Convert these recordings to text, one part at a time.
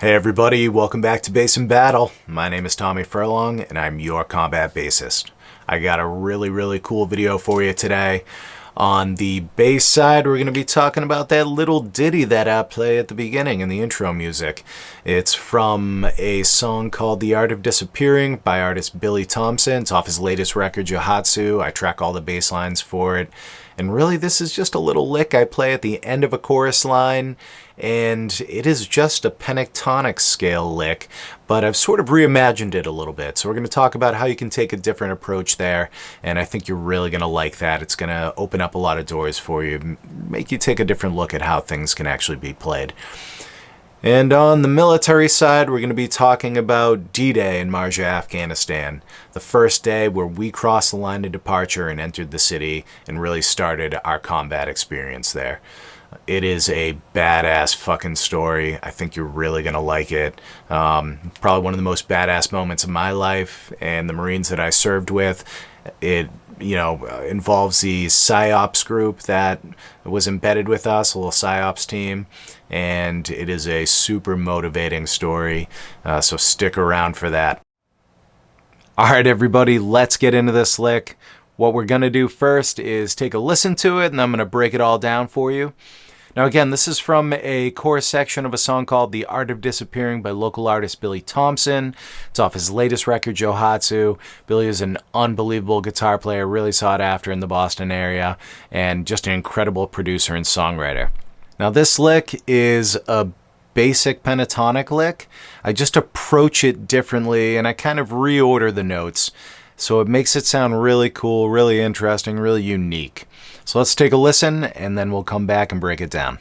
Hey everybody, welcome back to Bass in Battle. My name is Tommy Furlong and I'm your combat bassist. I got a really cool video for you today. On the bass side, we're going to be talking about that little ditty that I play at the beginning in the intro music. It's from a song called The Art of Disappearing by artist Billy Thompson. It's off his latest record, Yohatsu. I track all the bass lines for it. And really, this is just a little lick I play at the end of a chorus line, and it is just a pentatonic scale lick, but I've sort of reimagined it a little bit. So we're going to talk about how you can take a different approach there, and I think you're really going to like that. It's going to open up a lot of doors for you, make you take a different look at how things can actually be played. And on the military side, we're going to be talking about D-Day in Marja, Afghanistan. The first day where we crossed the line of departure and entered the city and really started our combat experience there. It is a badass fucking story. I think you're really going to like it. Probably one of the most badass moments of my life and the Marines that I served with. It involves the PSYOPS group that was embedded with us, a little PSYOPS team, and it is a super motivating story, so stick around for that. Alright everybody, let's get into this lick. What we're going to do first is take a listen to it, and I'm going to break it all down for you. Now again, this is from a chorus section of a song called The Art of Disappearing by local artist Billy Thompson. It's off his latest record, Yohatsu. Billy is an unbelievable guitar player, really sought after in the Boston area, and just an incredible producer and songwriter. Now this lick is a basic pentatonic lick. I just approach it differently, and I kind of reorder the notes. So it makes it sound really cool, really interesting, really unique. So let's take a listen, and then we'll come back and break it down.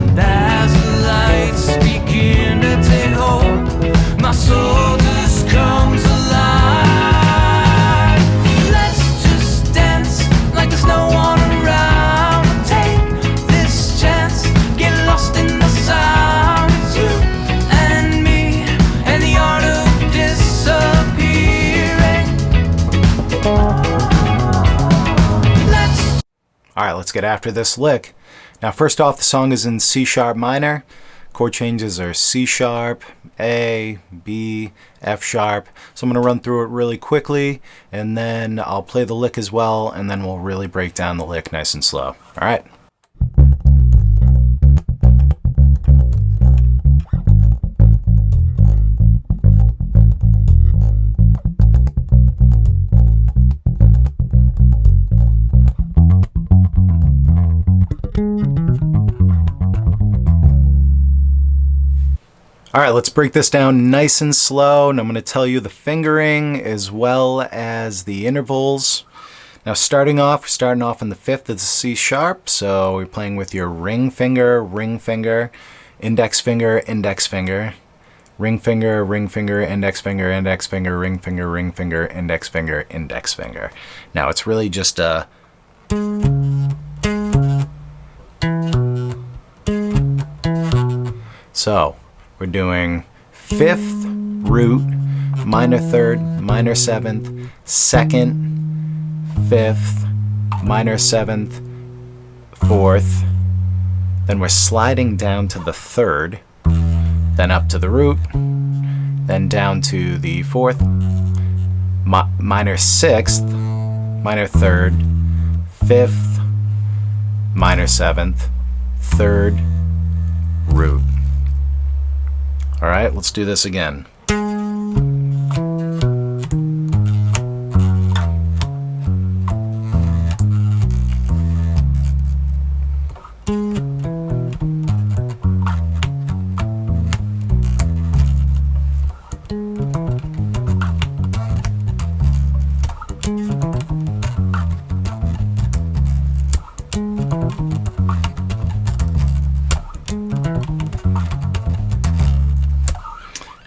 As the lights begin to take hold, my soul just comes alive. Let's just dance like there's no one around. Take this chance, get lost in the sound. It's you and me, and the art of disappearing. Alright, let's get after this lick. Now first off, the song is in C sharp minor. Chord changes are C sharp, A, B, F sharp. So I'm going to run through it really quickly, and then I'll play the lick as well, and then we'll really break down the lick nice and slow. Alright. Alright, let's break this down nice and slow, and I'm going to tell you the fingering as well as the intervals. Now starting off in the 5th of the C sharp, so we're playing with your ring finger, index finger, index finger, ring finger, index finger, index finger, ring finger, index finger, index finger. Now it's really just a... So we're doing 5th root, minor 3rd, minor 7th, 2nd, 5th, minor 7th, 4th. Then we're sliding down to the 3rd, then up to the root, then down to the 4th, minor 6th, minor 3rd, 5th, minor 7th, 3rd, root. Alright, let's do this again.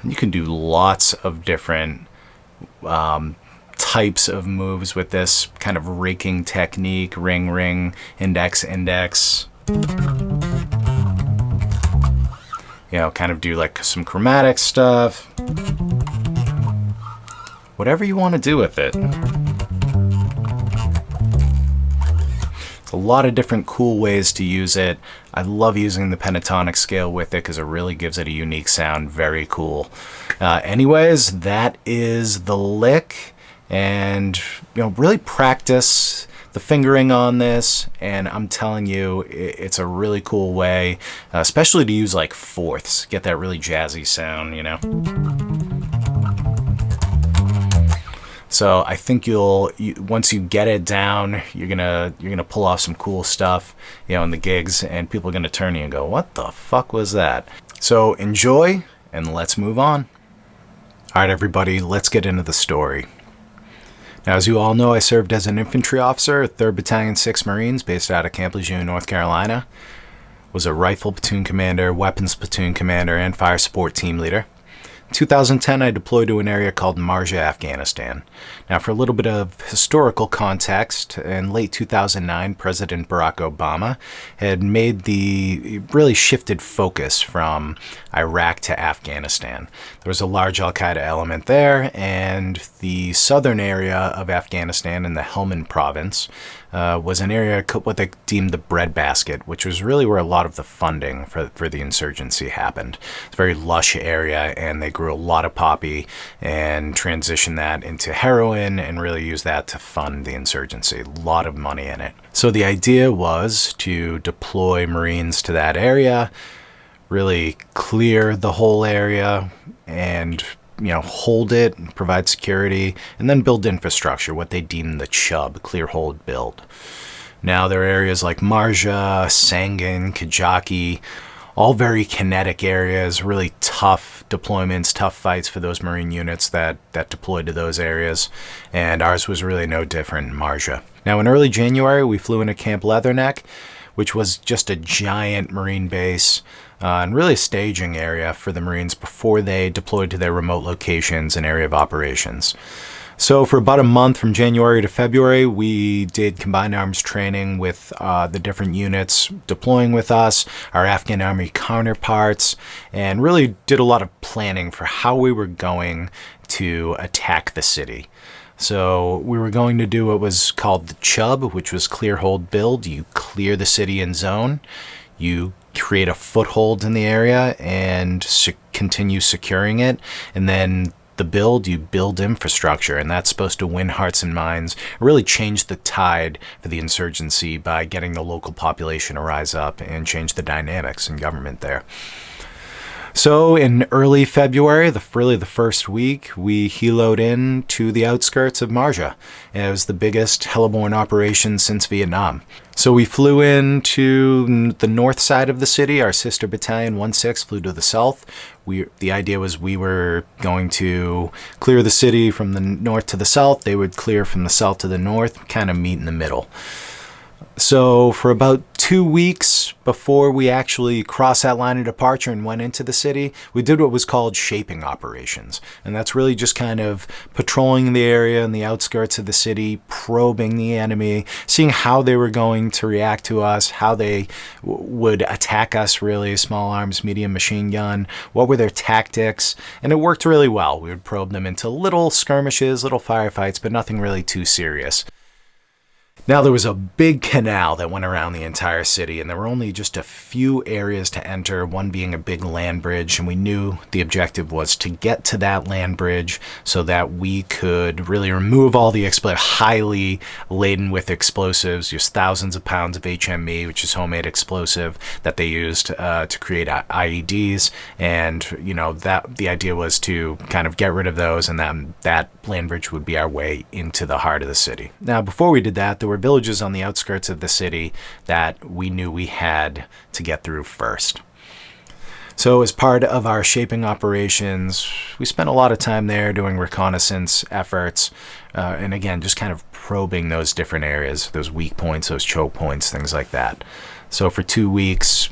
You can do lots of different types of moves with this kind of raking technique, ring, index. Kind of do like some chromatic stuff. Whatever you want to do with it. A lot of different cool ways to use it. I love using the pentatonic scale with it because it really gives it a unique sound. Very cool. Anyways, that is the lick, and really practice the fingering on this, and I'm telling you, it's a really cool way, especially to use like fourths, get that really jazzy sound, So I think once you get it down, you're gonna pull off some cool stuff, in the gigs, and people are gonna turn to you and go, "What the fuck was that?" So enjoy, and let's move on. All right, everybody, let's get into the story. Now, as you all know, I served as an infantry officer at 3rd Battalion, 6th Marines, based out of Camp Lejeune, North Carolina. Was a rifle platoon commander, weapons platoon commander, and fire support team leader. In 2010, I deployed to an area called Marja, Afghanistan. Now, for a little bit of historical context, in late 2009, President Barack Obama had really shifted focus from Iraq to Afghanistan. There was a large al-Qaeda element there, and the southern area of Afghanistan in the Helmand province was an area what they deemed the breadbasket, which was really where a lot of the funding for the insurgency happened. It's a very lush area, and they grew a lot of poppy and transitioned that into heroin and really used that to fund the insurgency. A lot of money in it. So the idea was to deploy Marines to that area, really clear the whole area, and hold it, and provide security, and then build infrastructure, what they deem the CHUB, clear, hold, build. Now, there are areas like Marja, Sangin, Kajaki, all very kinetic areas, really tough deployments, tough fights for those Marine units that deployed to those areas, and ours was really no different in Marja. Now, in early January, we flew into Camp Leatherneck, which was just a giant Marine base, and really a staging area for the Marines before they deployed to their remote locations and area of operations. So for about a month, from January to February, we did combined arms training with the different units deploying with us, our Afghan Army counterparts, and really did a lot of planning for how we were going to attack the city. So we were going to do what was called the CHUB, which was clear, hold, build. You clear the city and zone. You create a foothold in the area and continue securing it. And then the build, you build infrastructure, and that's supposed to win hearts and minds, really change the tide for the insurgency by getting the local population to rise up and change the dynamics in government there. So in early February, the first week, we heloed in to the outskirts of Marja. It was the biggest heliborne operation since Vietnam. So we flew into the north side of the city. Our sister battalion, 1/6, flew to the south. The idea was we were going to clear the city from the north to the south. They would clear from the south to the north, kind of meet in the middle. So for about 2 weeks before we actually crossed that line of departure and went into the city, we did what was called shaping operations. And that's really just kind of patrolling the area and the outskirts of the city, probing the enemy, seeing how they were going to react to us, how they would attack us, really, small arms, medium machine gun, what were their tactics. And it worked really well. We would probe them into little skirmishes, little firefights, but nothing really too serious. Now, there was a big canal that went around the entire city, and there were only just a few areas to enter, one being a big land bridge, and we knew the objective was to get to that land bridge so that we could really remove all the highly laden with explosives, just thousands of pounds of HME, which is homemade explosive that they used to create IEDs, and that the idea was to kind of get rid of those, and then that land bridge would be our way into the heart of the city. Now, before we did that, there were villages on the outskirts of the city that we knew we had to get through first. So as part of our shaping operations, we spent a lot of time there doing reconnaissance efforts, and again, just kind of probing those different areas, those weak points, those choke points, things like that. So for 2 weeks,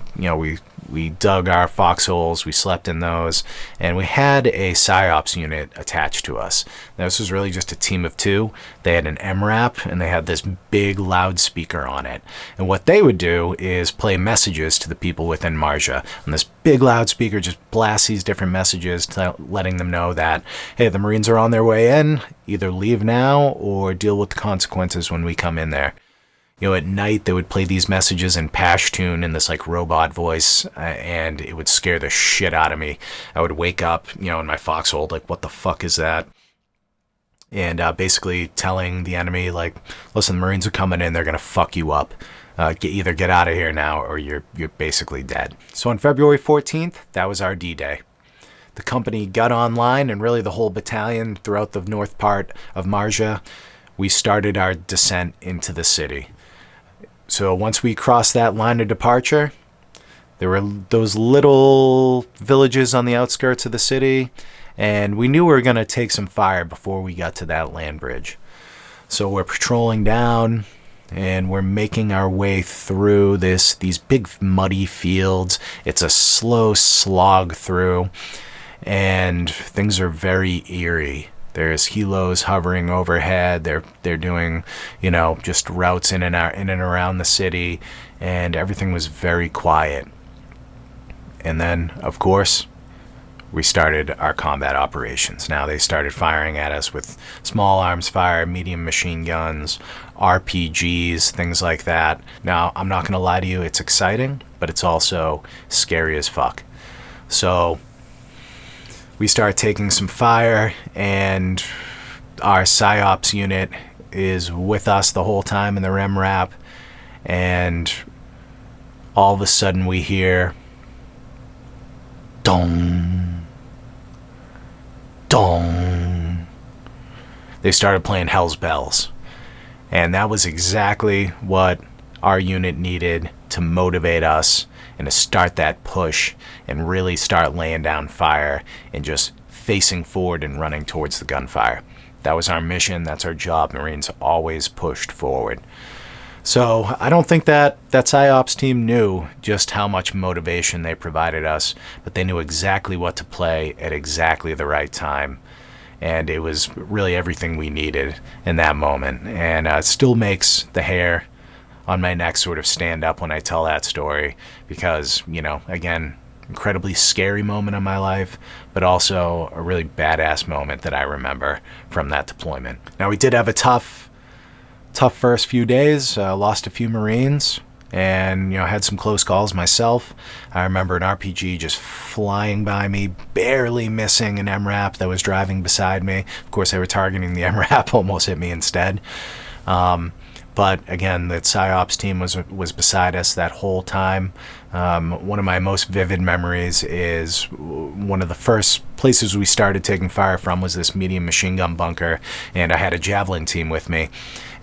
we dug our foxholes, we slept in those, and we had a PSYOPS unit attached to us. Now, this was really just a team of 2. They had an MRAP, and they had this big loudspeaker on it. And what they would do is play messages to the people within Marja. And this big loudspeaker just blasts these different messages, letting them know that, hey, the Marines are on their way in, either leave now or deal with the consequences when we come in there. You know, at night they would play these messages in Pashtun in this like robot voice, and it would scare the shit out of me. I would wake up, you know, in my foxhole, like, what the fuck is that? And basically telling the enemy, like, listen, the Marines are coming in, they're gonna fuck you up. Either get out of here now, or you're basically dead. So on February 14th, that was our D-Day. The company got online, and really the whole battalion throughout the north part of Marja, we started our descent into the city. So once we crossed that line of departure, there were those little villages on the outskirts of the city, and we knew we were going to take some fire before we got to that land bridge. So we're patrolling down, and we're making our way through these big muddy fields. It's a slow slog through, and things are very eerie. There's helos hovering overhead. They're doing, you know, just routes in and around the city, and everything was very quiet. And then, of course, we started our combat operations. Now they started firing at us with small arms fire, medium machine guns, RPGs, things like that. Now, I'm not going to lie to you, it's exciting, but it's also scary as fuck. So we start taking some fire, and our PSYOPS unit is with us the whole time in the REM-RAP, and all of a sudden we hear dong, dong. They started playing Hell's Bells, and that was exactly what our unit needed to motivate us and to start that push and really start laying down fire and just facing forward and running towards the gunfire. That was our mission. That's our job. Marines always pushed forward. So I don't think that PSYOPS team knew just how much motivation they provided us, but they knew exactly what to play at exactly the right time. And it was really everything we needed in that moment. And it still makes the hair on my neck sort of stand up when I tell that story, because, you know, again, incredibly scary moment in my life, but also a really badass moment that I remember from that deployment. Now, we did have a tough first few days, lost a few Marines, and, you know, had some close calls myself. I remember an RPG just flying by me, barely missing an MRAP that was driving beside me. Of course, they were targeting the MRAP, almost hit me instead. But again, the PSYOPS team was beside us that whole time. One of my most vivid memories is one of the first places we started taking fire from was this medium machine gun bunker, and I had a javelin team with me.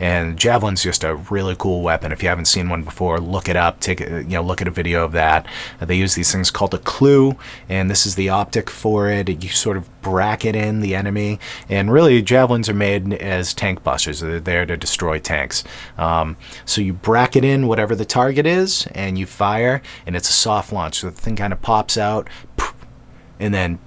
And javelin's just a really cool weapon. If you haven't seen one before, look it up. Look at a video of that. They use these things called a clue, and this is the optic for it. You sort of bracket in the enemy, and really javelins are made as tank busters. They're there to destroy tanks. So you bracket in whatever the target is, and you fire, and it's a soft launch. So the thing kind of pops out, and then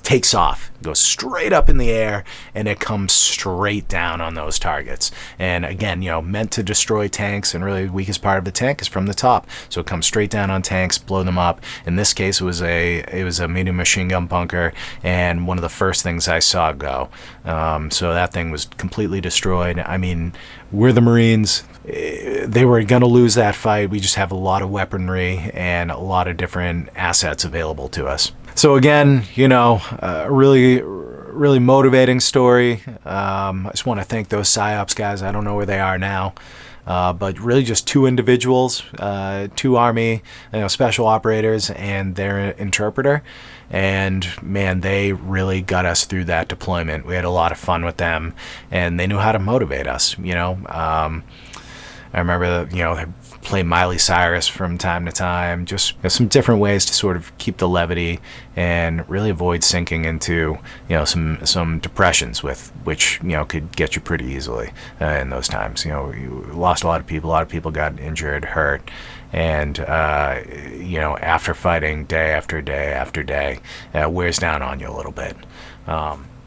takes off, goes straight up in the air, and it comes straight down on those targets. And again, you know, meant to destroy tanks, and really the weakest part of the tank is from the top, so it comes straight down on tanks, blow them up. In this case, it was a medium machine gun bunker, and one of the first things I saw go. So that thing was completely destroyed. I mean, we're the Marines. They were going to lose that fight. We just have a lot of weaponry and a lot of different assets available to us. So again, you know, really motivating story. I just want to thank those PSYOPS guys. I don't know where they are now, but really just two individuals, two Army, special operators and their interpreter. And man, they really got us through that deployment. We had a lot of fun with them, and they knew how to motivate us. I remember they play Miley Cyrus from time to time, just some different ways to sort of keep the levity and really avoid sinking into some depressions, with which could get you pretty easily in those times. You lost a lot of people got injured, hurt, and after fighting day after day after day, wears down on you a little bit.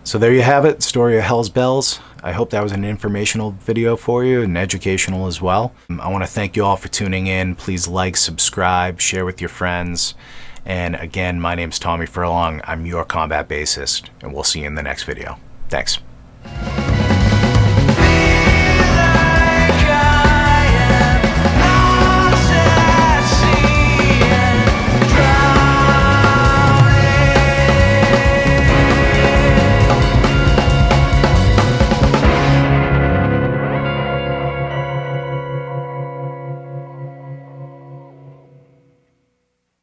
So there you have it, story of Hell's Bells. I hope that was an informational video for you and educational as well. I want to thank you all for tuning in. Please like, subscribe, share with your friends. And again, my name's Tommy Furlong. I'm your combat bassist, and we'll see you in the next video. Thanks.